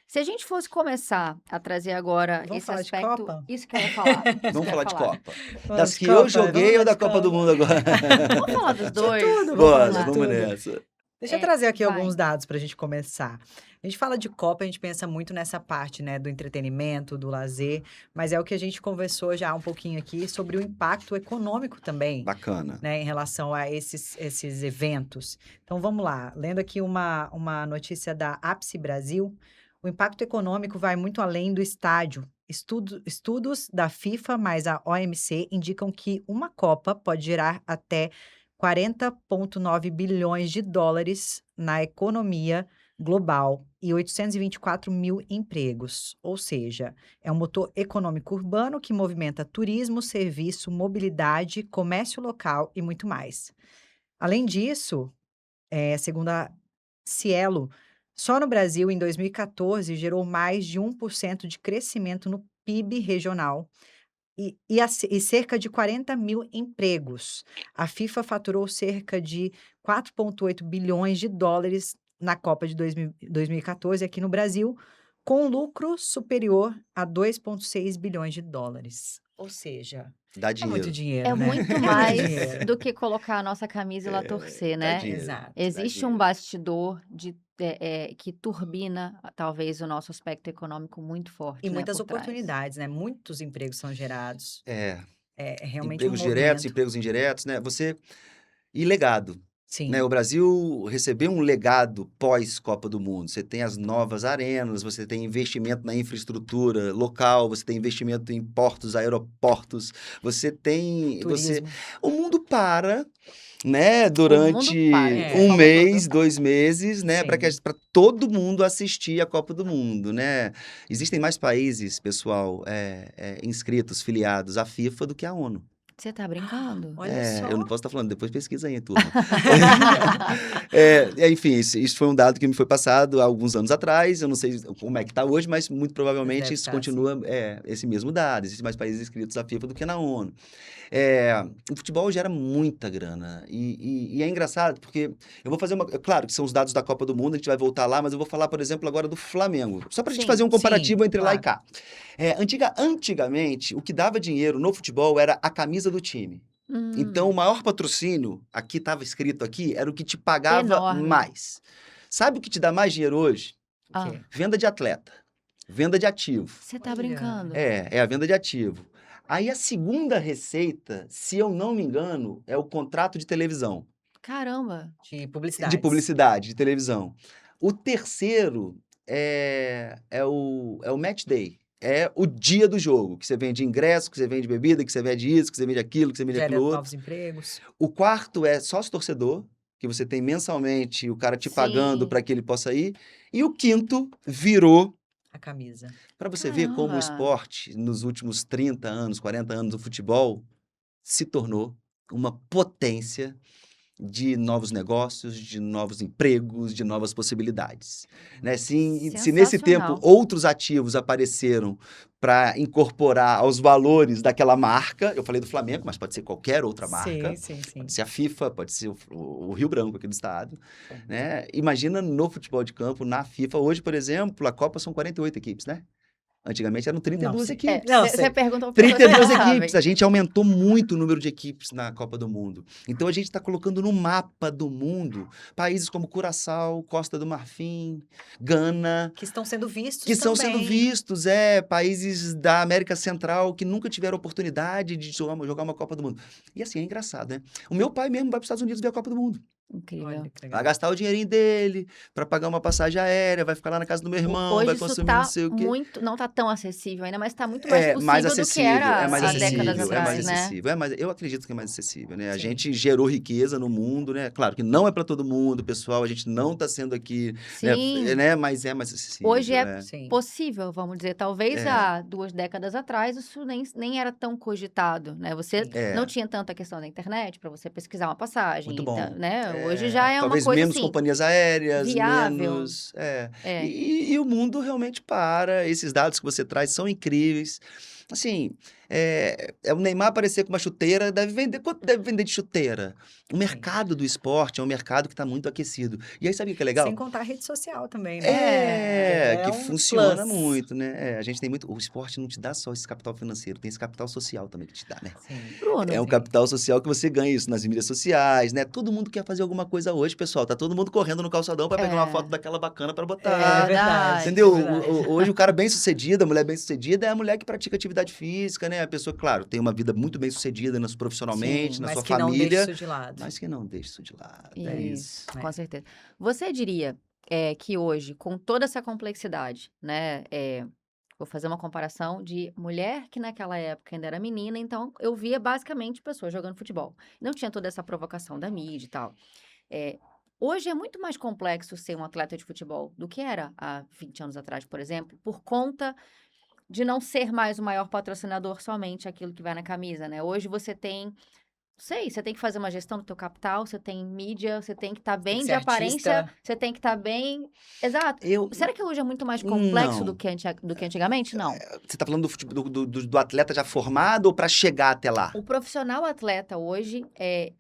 Se a gente fosse começar a trazer agora Vamos esse falar de aspecto, Copa? isso que eu ia falar. isso que eu Vamos ia falar de falar. Copa. Vamos Das de que Copa, eu joguei vamos ou da de Copa do Copa. Mundo agora? Vamos falar dos dois? tudo, Vamos Bora, lá. vamos tudo. nessa. Deixa eu É, trazer aqui vai. alguns dados para a gente começar. A gente fala de Copa, a gente pensa muito nessa parte, né, do entretenimento, do lazer, mas é o que a gente conversou já um pouquinho aqui sobre o impacto econômico também, Bacana. né, em relação a esses eventos. Então, vamos lá. Lendo aqui uma notícia da Ápice Brasil, o impacto econômico vai muito além do estádio. Estudos da FIFA mais a OMC indicam que uma Copa pode gerar até 40,9 bilhões de dólares na economia global e 824 mil empregos. Ou seja, é um motor econômico urbano que movimenta turismo, serviço, mobilidade, comércio local e muito mais. Além disso, segundo a Cielo, só no Brasil, em 2014, gerou mais de 1% de crescimento no PIB regional e cerca de 40 mil empregos. A FIFA faturou cerca de 4,8 bilhões de dólares na Copa de 2014 aqui no Brasil, com lucro superior a 2,6 bilhões de dólares. Ou seja, Dá é muito dinheiro. É dinheiro, né? muito É muito mais dinheiro. do que colocar a nossa camisa e lá torcer, Dá né? dinheiro. Exato. Dá Existe um dinheiro. bastidor que turbina, talvez, o nosso aspecto econômico muito E forte, né, muitas por trás. oportunidades, né? Muitos empregos são gerados. É, É realmente um empregos diretos, movimento. empregos indiretos, né? E legado, né? Sim. O Brasil recebeu um legado pós-Copa do Mundo. Você tem as novas arenas, você tem investimento na infraestrutura local, você tem investimento em portos, aeroportos, Turismo. o mundo para, né, O mundo durante para, É. você um falou mês, tudo. 2 meses, né, para Sim. todo mundo assistir a Copa do Mundo, né? Existem mais países, pessoal, inscritos, filiados à FIFA do que à ONU. Você tá brincando? Olha só. Eu não posso estar falando, depois pesquisa aí, turma. Enfim, isso foi um dado que me foi passado há alguns anos atrás. Eu não sei como é que está hoje, mas muito provavelmente deve isso tá, continua esse mesmo dado. Existem mais países inscritos à FIFA do que na ONU. O futebol gera muita grana. E é engraçado porque eu vou fazer claro que são os dados da Copa do Mundo, a gente vai voltar lá, mas eu vou falar, por exemplo, agora do Flamengo. Só para a gente Sim, fazer um comparativo sim, entre lá e claro. cá. Antigamente, o que dava dinheiro no futebol era a camisa do time. Então, o maior patrocínio, aqui estava escrito aqui, era o que te pagava Enorme. mais. Sabe o que te dá mais dinheiro hoje? O Ah, quê? Venda de atleta. Venda de ativo. você tá Olha. brincando? É a venda de ativo. Aí a segunda receita, se eu não me engano, é o contrato de televisão. Caramba. De publicidade. De publicidade, de televisão. O terceiro é o match day. É o dia do jogo, que você vende ingresso, que você vende bebida, que você vende isso, que você vende aquilo, que você vende Gera aquilo outro. novos empregos. O quarto é sócio-torcedor, que você tem mensalmente o cara te pagando Sim. para que ele possa ir. E o quinto virou, A camisa. para você ver como o Caramba. esporte, nos últimos 30 anos, 40 anos, o futebol se tornou uma potência de novos negócios, de novos empregos, de novas possibilidades. Né? Se nesse tempo Sensacional. outros ativos apareceram para incorporar aos valores daquela marca, eu falei do Flamengo, mas pode ser qualquer outra marca, Sim. pode ser a FIFA, pode ser o Rio Branco aqui do estado. Né? Imagina no futebol de campo, na FIFA. Hoje, por exemplo, a Copa são 48 equipes, né? Antigamente eram 32 sim. equipes. Não, Você sei. perguntou para pessoas que 32 não sabem. equipes. A gente aumentou muito o número de equipes na Copa do Mundo. Então a gente está colocando no mapa do mundo países como Curaçao, Costa do Marfim, Gana, Que estão sendo que vistos estão sendo também. vistos, países da América Central que nunca tiveram oportunidade de jogar uma Copa do Mundo. E assim, é engraçado, né? O meu pai mesmo vai para os Estados Unidos ver a Copa do Mundo. Incrível. Olha que Vai legal. gastar o dinheirinho dele para pagar uma passagem aérea, vai ficar lá na casa do meu irmão, Hoje vai isso consumir não tá sei o quê. muito, não tá tão acessível ainda, mas tá muito mais É mais possível do que acessível, é era mais há Sim, décadas acessível, é mais atrás, né? acessível. Eu acredito que é mais acessível, né? A Sim. gente gerou riqueza no mundo, né? Claro que não é para todo mundo, pessoal, a gente não está sendo aqui, Sim. né? Mas é mais acessível, Hoje é Sim. possível, vamos dizer. Talvez É. há 2 décadas atrás isso nem era tão cogitado, né? Você Sim. não É, tinha tanta questão da internet para você pesquisar uma passagem, muito então, bom. né? Hoje já é uma Talvez coisa menos assim, companhias aéreas, viável. menos. É. E o mundo realmente para. Esses dados que você traz são incríveis. Assim, o Neymar aparecer com uma chuteira, deve vender. Quanto deve vender de chuteira? O Sim. mercado do esporte é um mercado que está muito aquecido. E aí, sabe o que é legal? Sem contar a rede social também, né? É. É Que um funciona plus. muito, né? A gente tem muito. O esporte não te dá só esse capital financeiro, tem esse capital social também que te dá, né? Sim. Bruno, É um Sim. capital social que você ganha isso nas mídias sociais, né? Todo mundo quer fazer alguma coisa hoje, pessoal. Tá todo mundo correndo no calçadão para pegar uma foto é daquela bacana para É botar. verdade, Entendeu? é verdade. Hoje o cara bem-sucedido, a mulher bem-sucedida é a mulher que pratica atividade física, né? A pessoa, claro, tem uma vida muito bem-sucedida profissionalmente, sim, na Mas sua que não deixe família, isso de lado. mas que não deixe isso de lado. É isso. isso, É. com certeza. Você diria que hoje, com toda essa complexidade, né? Vou fazer uma comparação de mulher que naquela época ainda era menina, então eu via basicamente pessoas jogando futebol. Não tinha toda essa provocação da mídia e tal. É, hoje é muito mais complexo ser um atleta de futebol do que era há 20 anos atrás, por exemplo, por conta de não ser mais o maior patrocinador somente aquilo que vai na camisa, né? Hoje você tem, sei, você tem que fazer uma gestão do teu capital, você tem mídia, você tem que estar Tem que bem ser de aparência, artista. você tem que estar bem. Exato. Eu. Será que hoje é muito mais complexo Não. do que antigamente? Não. Você tá falando do atleta já formado ou para chegar até lá? O profissional atleta hoje,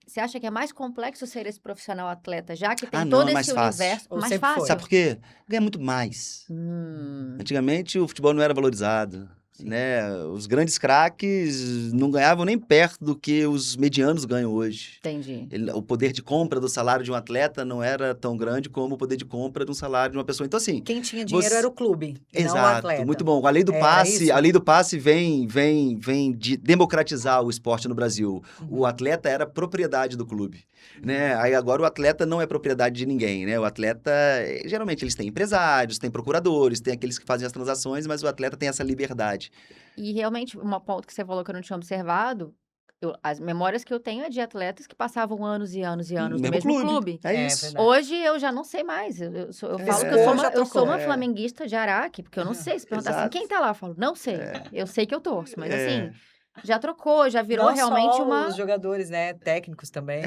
você acha que é mais complexo ser esse profissional atleta, já que tem Ah, não, todo é mais esse fácil. universo Ou mais sempre foi? fácil? Sabe por quê? Ganha muito mais. Antigamente o futebol não era valorizado, Sim. né? Os grandes craques não ganhavam nem perto do que os medianos ganham hoje. Entendi. O poder de compra do salário de um atleta não era tão grande como o poder de compra de um salário de uma pessoa. Então, assim, Quem tinha dinheiro era o clube, e não o exato, atleta. muito bom. Era isso? A lei do passe vem de democratizar o esporte no Brasil. O atleta era propriedade do clube, né? Aí agora o atleta não é propriedade de ninguém, né? O atleta, geralmente eles têm empresários, têm procuradores, tem aqueles que fazem as transações, mas o atleta tem essa liberdade. E realmente, uma ponto que você falou que eu não tinha observado, as memórias que eu tenho é de atletas que passavam anos e anos e anos no Mesmo mesmo clube, clube. é É isso. verdade. Hoje eu já não sei mais. Eu falo que Piscou, já eu sou uma trocou. flamenguista de Araque, porque eu não sei. Se perguntar assim, Exato. quem tá lá? Eu falo, não sei. Eu sei que eu torço, mas É. assim, já trocou, já virou Não realmente só uma. os jogadores, né? Técnicos também.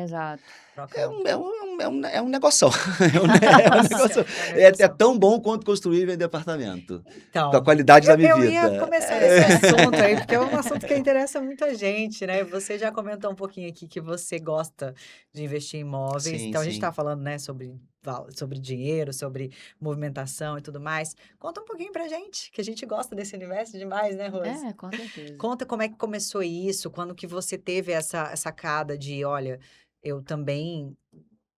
Exato. Trocam. É um negoção. É um negoção. É tão bom quanto construir e vender apartamento. Com a Então, qualidade da eu ia Mivita. começar nesse assunto aí, porque é um assunto que interessa muita gente, né? Você já comentou um pouquinho aqui que você gosta de investir em imóveis. Sim, Então, a gente sim. tá falando, né, sobre dinheiro, sobre movimentação e tudo mais. Conta um pouquinho pra gente, que a gente gosta desse universo demais, né, Rose? Com certeza. Conta como é que começou isso, quando que você teve essa sacada de, olha, eu também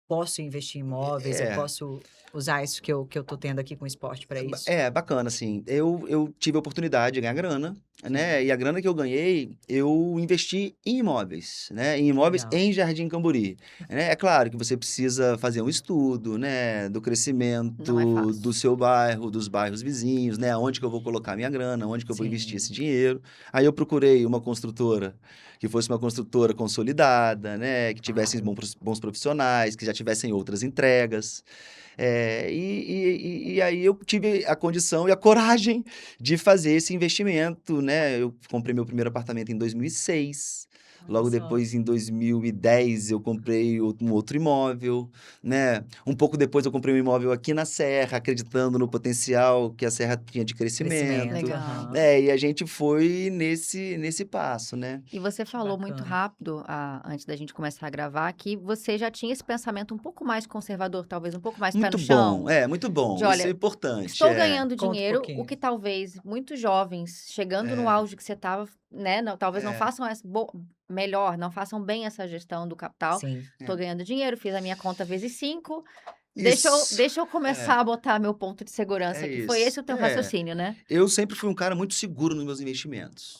posso investir em imóveis, eu É. posso usar isso que eu tô tendo aqui com o esporte para isso. É, bacana, assim. Eu tive a oportunidade de ganhar grana, né? E a grana que eu ganhei, eu investi em imóveis, né? Em imóveis Legal. em Jardim Camburi. Né? É claro que você precisa fazer um estudo, né? Do crescimento Não é fácil. do seu bairro, dos bairros vizinhos, né? Onde que eu vou colocar minha grana, onde que eu vou investir esse dinheiro. Aí eu procurei uma construtora que fosse uma construtora consolidada, né? Que tivesse bons profissionais, que já tivessem outras entregas. E aí eu tive a condição e a coragem de fazer esse investimento, né? Eu comprei meu primeiro apartamento em 2006. Logo Olha só. depois, em 2010, eu comprei um outro imóvel, né? Um pouco depois eu comprei um imóvel aqui na Serra, acreditando no potencial que a Serra tinha de crescimento. Legal. aham. E a gente foi nesse passo, né? E você falou muito Bacana. rápido, antes da gente começar a gravar, que você já tinha esse pensamento um pouco mais conservador, talvez um pouco mais pé no Muito chão. bom, muito bom. De, Isso olha, é importante. estou ganhando Conta um dinheiro, o pouquinho. que talvez muitos jovens, chegando no É, auge que você estava, né, talvez não é, façam melhor, não façam bem essa gestão do capital. Sim. é. Estou ganhando dinheiro, fiz a minha conta vezes 5. Isso. Deixa eu É, começar a botar meu ponto de segurança, é que foi isso. esse o teu raciocínio, né? Eu sempre fui um cara muito seguro nos meus investimentos,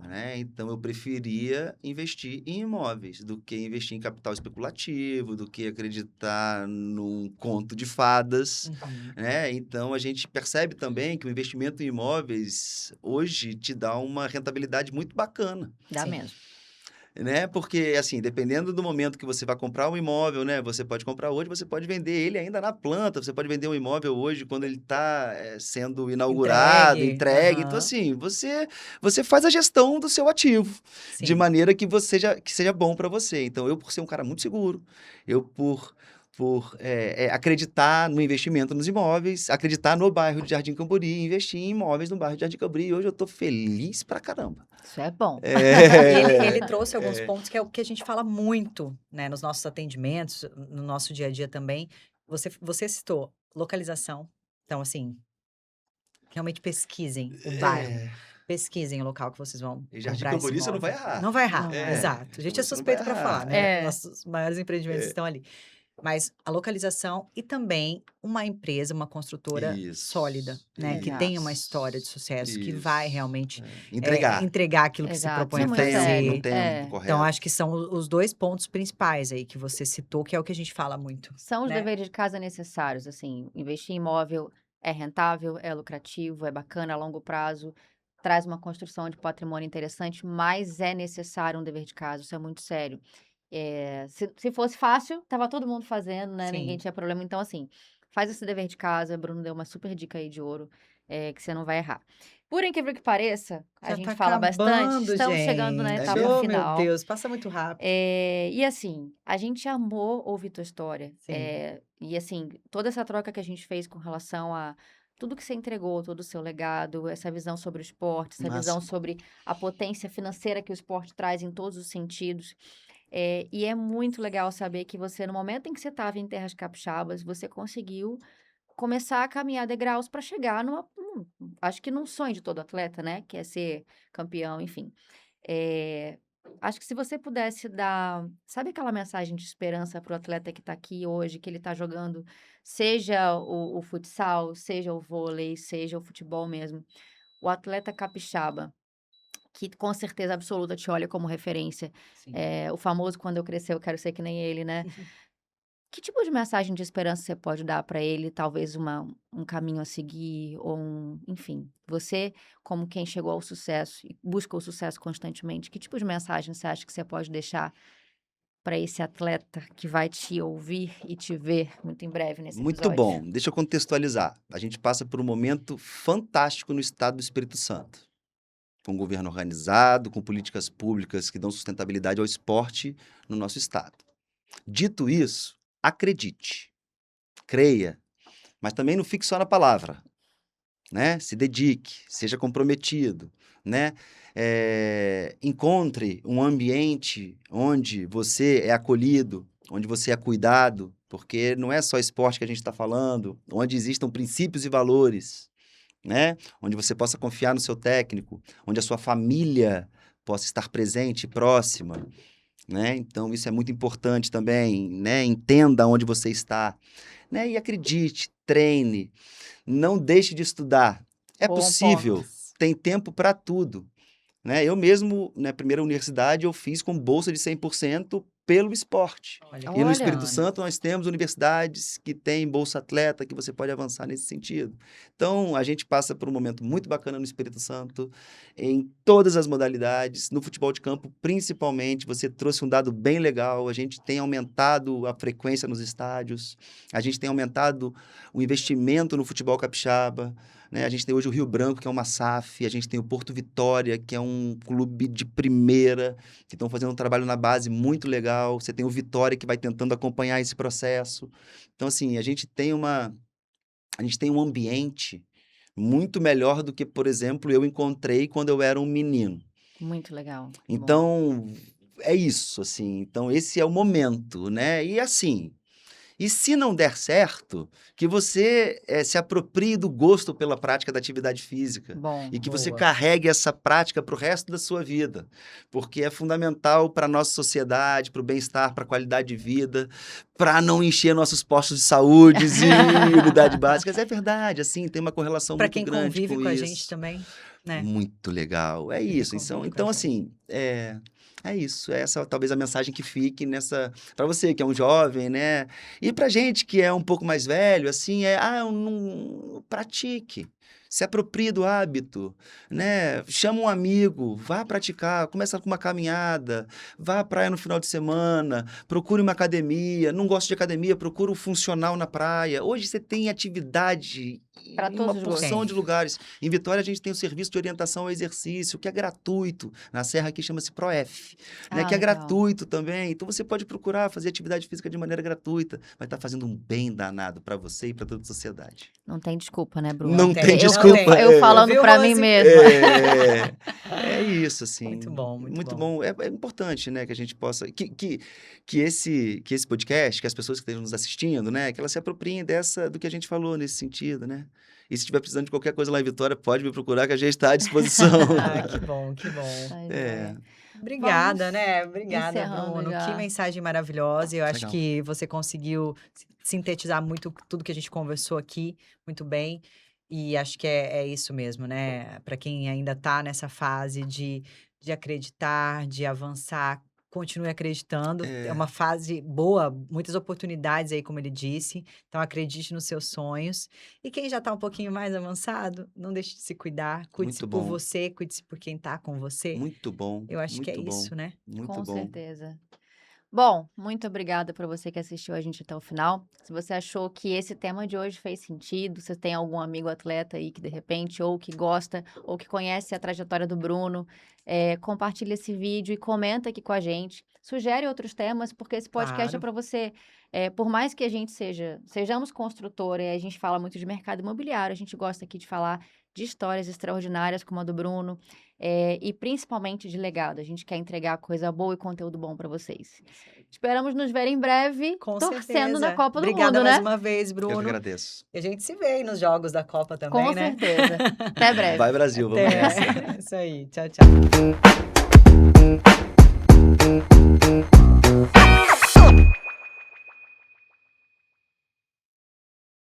né? Então, eu preferia investir em imóveis do que investir em capital especulativo, do que acreditar num conto de fadas, Uhum. né? Então, a gente percebe também que o investimento em imóveis hoje te dá uma rentabilidade muito bacana. Dá Sim. mesmo. Né? Porque, assim, dependendo do momento que você vai comprar um imóvel, né? Você pode comprar hoje, você pode vender ele ainda na planta, você pode vender um imóvel hoje quando ele está sendo inaugurado, Entregue. entregue. Então, Aham. assim, você faz a gestão do seu ativo de Sim. maneira que seja bom para você. Então, eu, por ser um cara muito seguro, eu, por acreditar no investimento nos imóveis, acreditar no bairro de Jardim Camburi, investir em imóveis no bairro de Jardim Camburi, e hoje eu tô feliz pra caramba. Isso é bom. E ele É, trouxe alguns pontos que é o que a gente fala muito, né, nos nossos atendimentos, no nosso dia a dia também. Você citou localização. Então, assim, realmente pesquisem o bairro, é. pesquisem o local que vocês vão Em Jardim comprar esse Cambori você não vai imóvel. errar. Não vai errar, Não vai errar. exato. A gente é Você não vai suspeito para falar, errar. né? É. Nossos maiores empreendimentos estão ali. Mas a localização e também uma empresa, uma construtora sólida, Isso, né? Que Exato. tenha uma história de sucesso, que vai isso. realmente Entregar. entregar aquilo que se Exato. propõe Isso é a No muito tempo, sério. no tempo É. então, acho correto. que são os dois pontos principais aí que você citou, que é o que a gente fala muito, São os né? deveres de casa necessários, assim, investir em imóvel é rentável, é lucrativo, é bacana a longo prazo, traz uma construção de patrimônio interessante, mas é necessário um dever de casa, isso é muito sério. Se fosse fácil, tava todo mundo fazendo, né? Ninguém Sim. tinha problema. Então, assim, faz esse dever de casa. Bruno deu uma super dica aí de ouro, que você não vai errar. Por incrível que pareça, a Já tá gente fala bastante, acabando, estamos chegando na É gente. etapa Oh, mesmo? meu final. Deus, passa muito rápido. E assim, a gente amou ouvir tua história. Sim. E assim, toda essa troca que a gente fez com relação a tudo que você entregou, todo o seu legado, essa visão sobre o esporte, essa visão Máximo. sobre a potência financeira que o esporte traz em todos os sentidos. E é muito legal saber que você, no momento em que você estava em Terras Capixabas, você conseguiu começar a caminhar degraus para chegar acho que num sonho de todo atleta, né? Que é ser campeão, enfim. Eh, Acho que se você pudesse dar, sabe aquela mensagem de esperança para o atleta que está aqui hoje, que ele está jogando, seja o futsal, seja o vôlei, seja o futebol mesmo, o atleta capixaba, que com certeza absoluta te olha como referência, Sim. o famoso quando eu crescer eu quero ser que nem ele, né? Que tipo de mensagem de esperança você pode dar para ele? Talvez um caminho a seguir, ou enfim, você, como quem chegou ao sucesso e busca o sucesso constantemente, que tipo de mensagem você acha que você pode deixar para esse atleta que vai te ouvir e te ver muito em breve nesse Muito episódio? bom. Deixa eu contextualizar. A gente passa por um momento fantástico no estado do Espírito Santo, com um governo organizado, com políticas públicas que dão sustentabilidade ao esporte no nosso estado. Dito isso, acredite, creia, mas também não fique só na palavra, né? Se dedique, seja comprometido, né? Encontre um ambiente onde você é acolhido, onde você é cuidado, porque não é só esporte que a gente está falando, onde existam princípios e valores, né? Onde você possa confiar no seu técnico, onde a sua família possa estar presente, próxima, né? Então isso é muito importante também, né? Entenda onde você está, né? E acredite, treine, não deixe de estudar. É Bom possível, ponto. tem tempo para tudo, né? Eu mesmo, na primeira universidade, eu fiz com bolsa de 100% pelo esporte. Olha que E no Olha, Espírito bacana. Santo nós temos universidades que têm bolsa atleta, que você pode avançar nesse sentido. Então, a gente passa por um momento muito bacana no Espírito Santo, em todas as modalidades, no futebol de campo principalmente. Você trouxe um dado bem legal, a gente tem aumentado a frequência nos estádios, a gente tem aumentado o investimento no futebol capixaba, né? A gente tem hoje o Rio Branco, que é uma SAF, a gente tem o Porto Vitória, que é um clube de primeira, que estão fazendo um trabalho na base muito legal. Você tem o Vitória, que vai tentando acompanhar esse processo. Então, assim, a gente tem um ambiente muito melhor do que, por exemplo, eu encontrei quando eu era um menino. muito legal. Bom. Então, é isso, assim. Então, esse é o momento, né? E assim, E se não der certo, que você se aproprie do gosto pela prática da atividade física. Bom. E que você Boa. carregue essa prática para o resto da sua vida. Porque é fundamental para a nossa sociedade, para o bem-estar, para a qualidade de vida, para não encher nossos postos de saúde e unidade básicas. É verdade, assim, tem uma correlação Para muito quem grande convive com a isso. gente também, né? Muito legal. É Ele isso. convive com a Então gente. assim, é isso. É essa talvez a mensagem que fique nessa. Para você que é um jovem, né? E pra gente que é um pouco mais velho, assim, eu não pratique. Se aproprie do hábito, né? Chama um amigo, vá praticar, começa com uma caminhada, vá à praia no final de semana, procure uma academia, não gosta de academia, procura um funcional na praia. Hoje você tem atividade Pra em todos uma os porção gostos. de lugares. Em Vitória a gente tem o serviço de orientação ao exercício, que é gratuito. Na Serra aqui chama-se ProF, né? Que é Legal. gratuito também. Então você pode procurar fazer atividade física de maneira gratuita. Vai estar fazendo um bem danado para você e para toda a sociedade. Não tem desculpa, né, Bruno? Não tem, tem eu desculpa. também. Eu falando Viu, pra mim Rose? mesma. É isso, assim. Muito bom, muito Muito bom. bom. É importante, né, que a gente possa... Que esse podcast, que as pessoas que estejam nos assistindo, né, que elas se apropriem do que a gente falou nesse sentido, né? E se estiver precisando de qualquer coisa lá em Vitória, pode me procurar que a gente está à disposição. Ah, que bom, que bom. Tá É, joia. Obrigada, Vamos né? Obrigada, encerrando Bruno. Que já. mensagem maravilhosa. Eu acho legal. que você conseguiu sintetizar muito tudo que a gente conversou aqui, muito bem. E acho que é isso mesmo, né? Para quem ainda está nessa fase de acreditar, de avançar, continue acreditando. É uma fase boa, muitas oportunidades aí, como ele disse. Então, acredite nos seus sonhos. E quem já está um pouquinho mais avançado, não deixe de se cuidar. Cuide-se Muito por bom. você, cuide-se por quem está com você. Muito bom. Eu acho que é Muito bom. isso, né? Muito Com bom. certeza. Bom, muito obrigada para você que assistiu a gente até o final. Se você achou que esse tema de hoje fez sentido, se tem algum amigo atleta aí que de repente, ou que gosta, ou que conhece a trajetória do Bruno, compartilha esse vídeo e comenta aqui com a gente. Sugere outros temas, porque esse podcast é Claro. para você. Por mais que a gente sejamos construtora e a gente fala muito de mercado imobiliário, a gente gosta aqui de falar de histórias extraordinárias como a do Bruno. E principalmente de legado. A gente quer entregar coisa boa e conteúdo bom para vocês. Esperamos nos ver em breve, Com torcendo na certeza. Copa do Obrigada Mundo, mais né? uma vez, Eu que Bruno. agradeço. E a gente se vê aí nos jogos da Copa também, Com né? certeza. Até breve. Vai, Brasil. Vamos nessa. Até. Isso aí. Tchau, tchau.